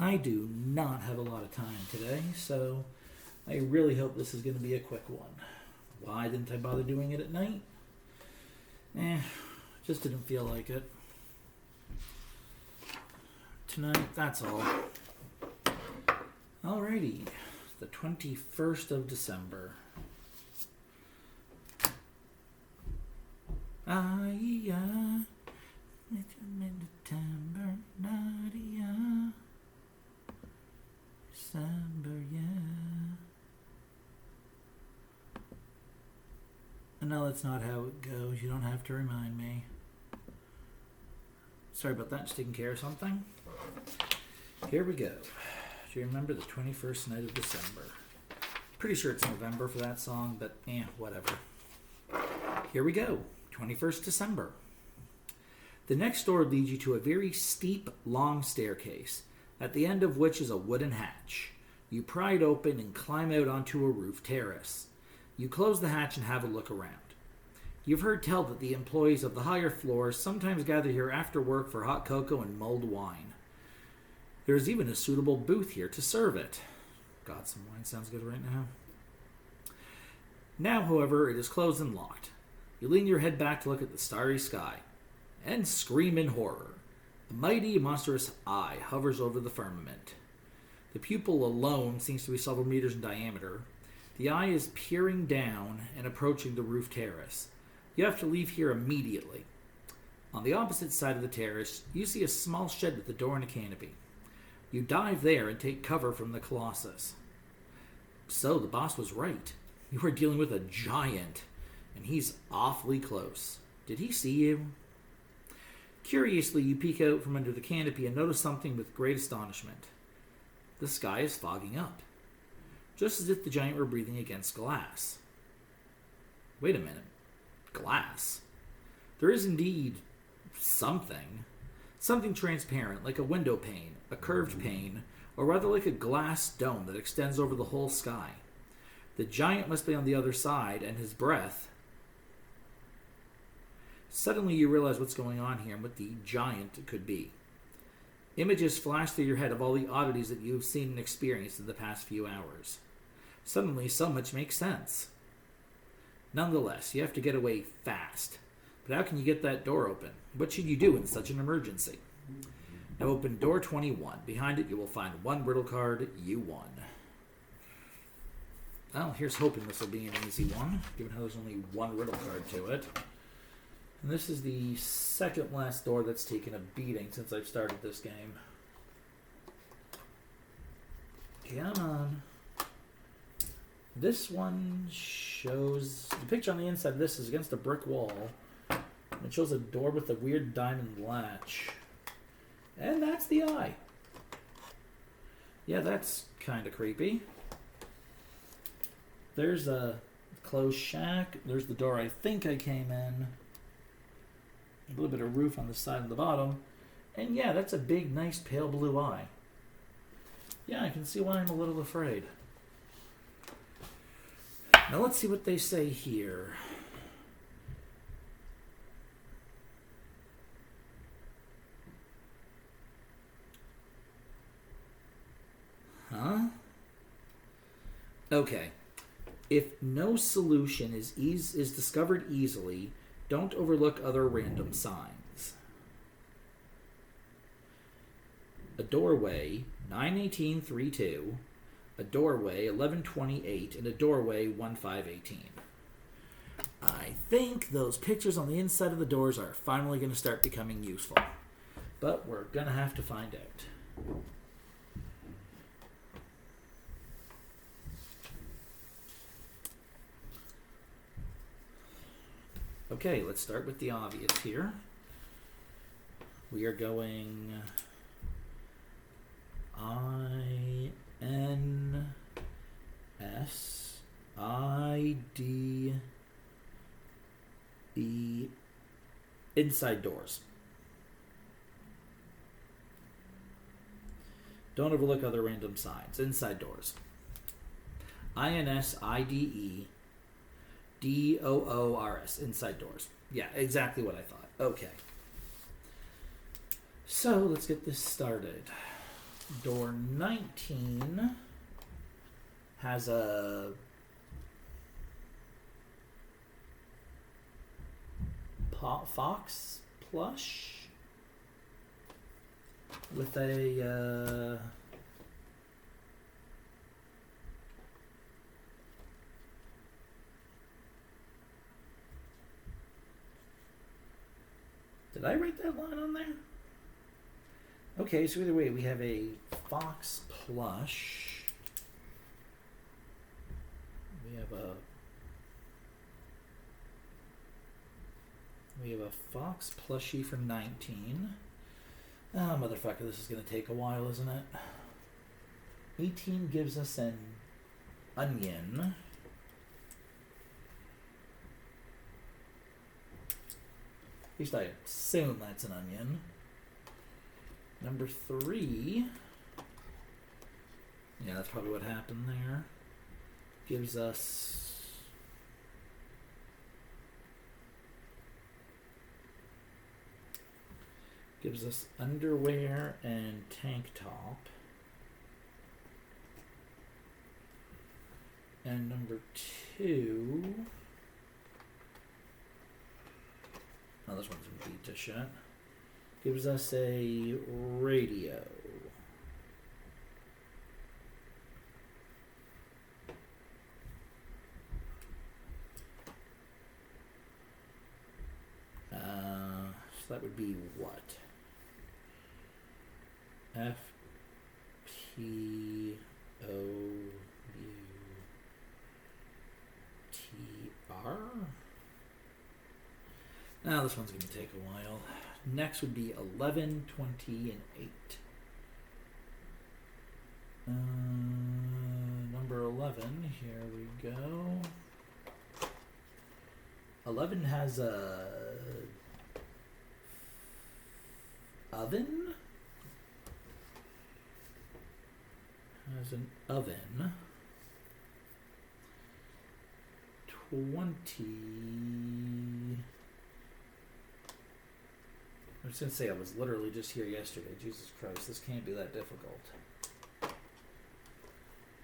I do not have a lot of time today, so I really hope this is going to be a quick one. Why didn't I bother doing it at night? Just didn't feel like it. Tonight, that's all. Alrighty, the 21st of December. December, yeah. No, that's not how it goes. You don't have to remind me. Sorry about that. Just taking care of something. Here we go. Do you remember the 21st night of December? Pretty sure it's November for that song, but whatever. Here we go. 21st December. The next door leads you to a very steep, long staircase, at the end of which is a wooden hatch. You pry it open and climb out onto a roof terrace. You close the hatch and have a look around. You've heard tell that the employees of the higher floors sometimes gather here after work for hot cocoa and mulled wine. There is even a suitable booth here to serve it. God, some wine sounds good right now. Now, however, it is closed and locked. You lean your head back to look at the starry sky, and scream in horror. A mighty, monstrous eye hovers over the firmament. The pupil alone seems to be several meters in diameter. The eye is peering down and approaching the roof terrace. You have to leave here immediately. On the opposite side of the terrace, you see a small shed with a door and a canopy. You dive there and take cover from the colossus. So, the boss was right. You are dealing with a giant, and he's awfully close. Did he see you? Curiously, you peek out from under the canopy and notice something with great astonishment. The sky is fogging up, just as if the giant were breathing against glass. Wait a minute. Glass? There is indeed something. Something transparent, like a window pane, a curved pane, or rather like a glass dome that extends over the whole sky. The giant must be on the other side, and his breath... Suddenly you realize what's going on here and what the giant could be. Images flash through your head of all the oddities that you've seen and experienced in the past few hours. Suddenly, so much makes sense. Nonetheless, you have to get away fast. But how can you get that door open? What should you do in such an emergency? Now open door 21. Behind it, you will find one riddle card. You won. Well, here's hoping this will be an easy one, given how there's only one riddle card to it. And this is the second last door that's taken a beating since I've started this game. Come on. This one shows... The picture on the inside of this is against a brick wall. It shows a door with a weird diamond latch. And that's the eye. Yeah, that's kind of creepy. There's a closed shack. There's the door I think I came in. A little bit of roof on the side and the bottom. And yeah, that's a big, nice, pale blue eye. Yeah, I can see why I'm a little afraid. Now let's see what they say here. Huh? Okay. If no solution is discovered easily, don't overlook other random signs. A doorway, 91832, a doorway, 1128, and a doorway, 1518. I think those pictures on the inside of the doors are finally going to start becoming useful. But we're going to have to find out. Okay, let's start with the obvious here. We are going INSIDE, inside doors. Don't overlook other random signs. Inside doors. INSIDE DOORS, inside doors. Yeah, exactly what I thought. Okay. So, let's get this started. Door 19 has a fox plush with a did I write that line on there? Okay, so either way, we have a fox plush. We have a fox plushie for 19. Oh, motherfucker, this is going to take a while, isn't it? 18 gives us an onion. At least I assume that's an onion. Number 3. Yeah, that's probably what happened there. Gives us... underwear and tank top. And number 2... Oh, this one's gonna beat to shit. Gives us a radio. So that would be what? F P O U T R. Now this one's going to take a while. Next would be 11, 20, and 8. Number 11, here we go. 11 has a oven. Has an oven. 20. I was going to say I was literally just here yesterday. Jesus Christ, this can't be that difficult.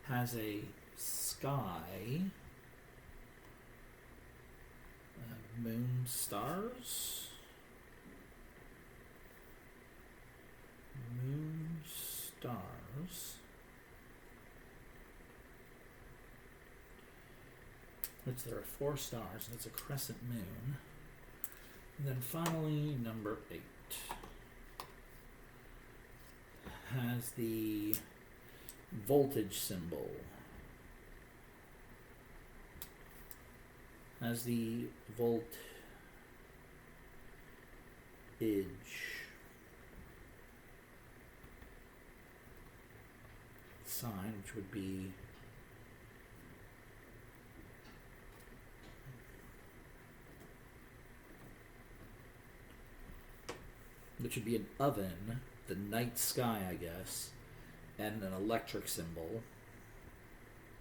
Has a sky. Moon, stars. Moon, stars. Which there are 4 stars, and it's a crescent moon. And then finally, number 8 has the voltage symbol. Has the voltage sign, which would be an oven, the night sky, I guess, and an electric symbol,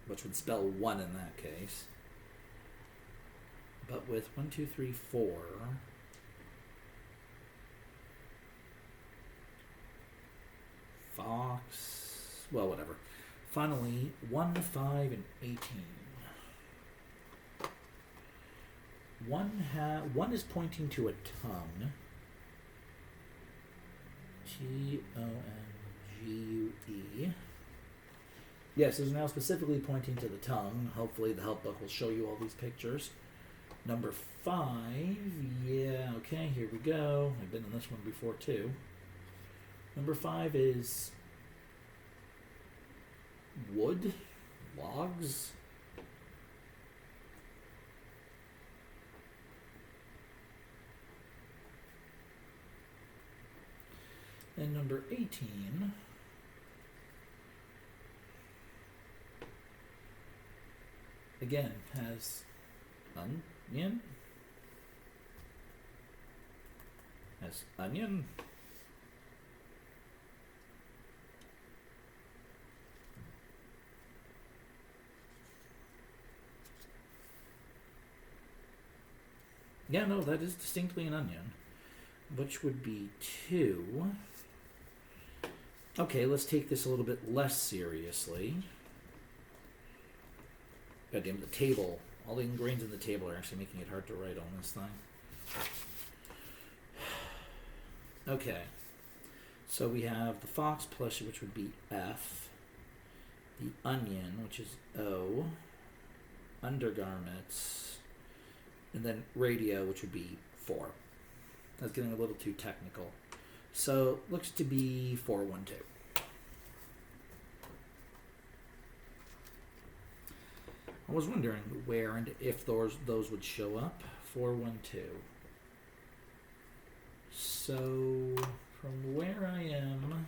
which would spell 1 in that case. But with 1, 2, 3, 4, fox, well, whatever. Finally, 1, 5, and 18. One is pointing to a tongue. Tongue. Yes, it's now specifically pointing to the tongue. Hopefully the help book will show you all these pictures. Number 5. Yeah, okay, here we go. I've been in this one before too. Number 5 is wood, logs. And number 18 again has onion. Has onion. Yeah, no, that is distinctly an onion, which would be 2. Okay, let's take this a little bit less seriously. Goddamn, the table. All the ingrains in the table are actually making it hard to write on this thing. Okay. So we have the fox plushie, which would be F. The onion, which is O. Undergarments. And then radio, which would be 4. That's getting a little too technical. So, looks to be 412. I was wondering where and if those would show up. 412. So, from where I am,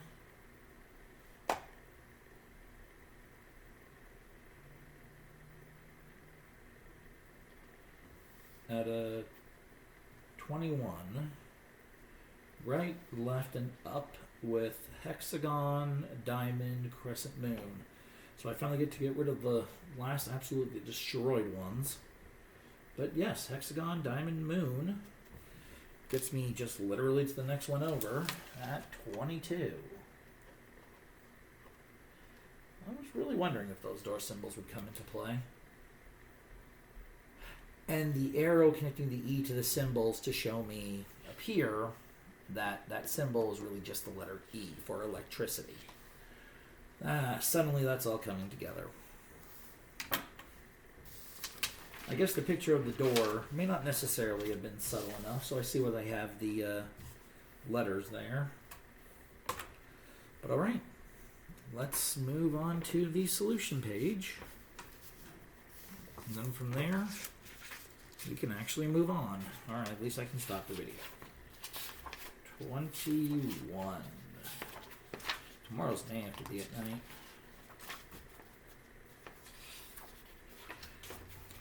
at a 21, right, left, and up with hexagon, diamond, crescent, moon. So I finally get to get rid of the last absolutely destroyed ones. But yes, hexagon, diamond, moon gets me just literally to the next one over at 22. I was really wondering if those door symbols would come into play. And the arrow connecting the E to the symbols to show me up here that that symbol is really just the letter E for electricity. Suddenly that's all coming together. I guess the picture of the door may not necessarily have been subtle enough, so I see where they have the letters there. But alright, let's move on to the solution page. And then from there, we can actually move on. Alright, at least I can stop the video. 21. Tomorrow's may have to be at night.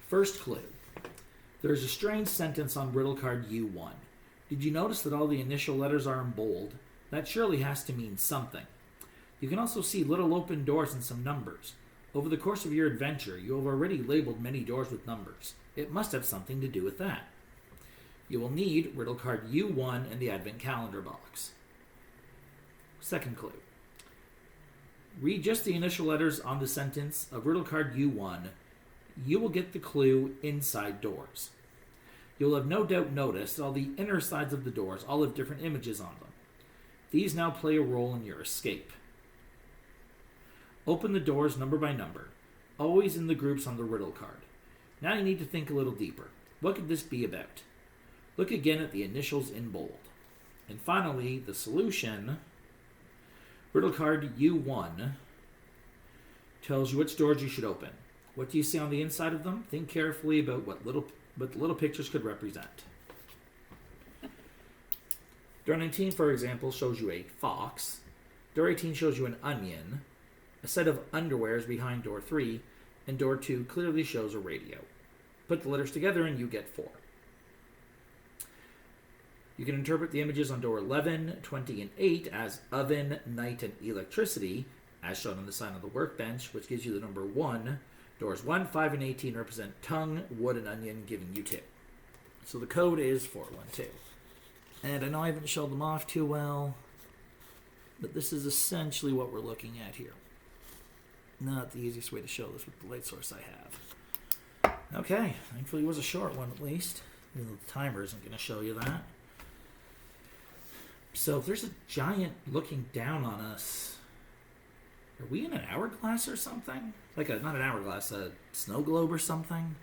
First clue. There is a strange sentence on riddle card U1. Did you notice that all the initial letters are in bold? That surely has to mean something. You can also see little open doors and some numbers. Over the course of your adventure, you have already labeled many doors with numbers. It must have something to do with that. You will need riddle card U1 and the advent calendar box. Second clue. Read just the initial letters on the sentence of riddle card U1. You will get the clue inside doors. You'll have no doubt noticed that all the inner sides of the doors all have different images on them. These now play a role in your escape. Open the doors number by number, always in the groups on the riddle card. Now you need to think a little deeper. What could this be about? Look again at the initials in bold. And finally, the solution. Riddle card U1 tells you which doors you should open. What do you see on the inside of them? Think carefully about what the little pictures could represent. Door 19, for example, shows you a fox. Door 18 shows you an onion. A set of underwear is behind door 3, and door 2 clearly shows a radio. Put the letters together and you get 4. You can interpret the images on door 11, 20, and 8 as oven, night, and electricity, as shown on the sign of the workbench, which gives you the number 1. Doors 1, 5, and 18 represent tongue, wood, and onion, giving you 2. So the code is 412. And I know I haven't showed them off too well, but this is essentially what we're looking at here. Not the easiest way to show this with the light source I have. Okay, thankfully it was a short one at least. Even though the timer isn't going to show you that. So if there's a giant looking down on us, are we in an hourglass or something? Like not an hourglass, a snow globe or something?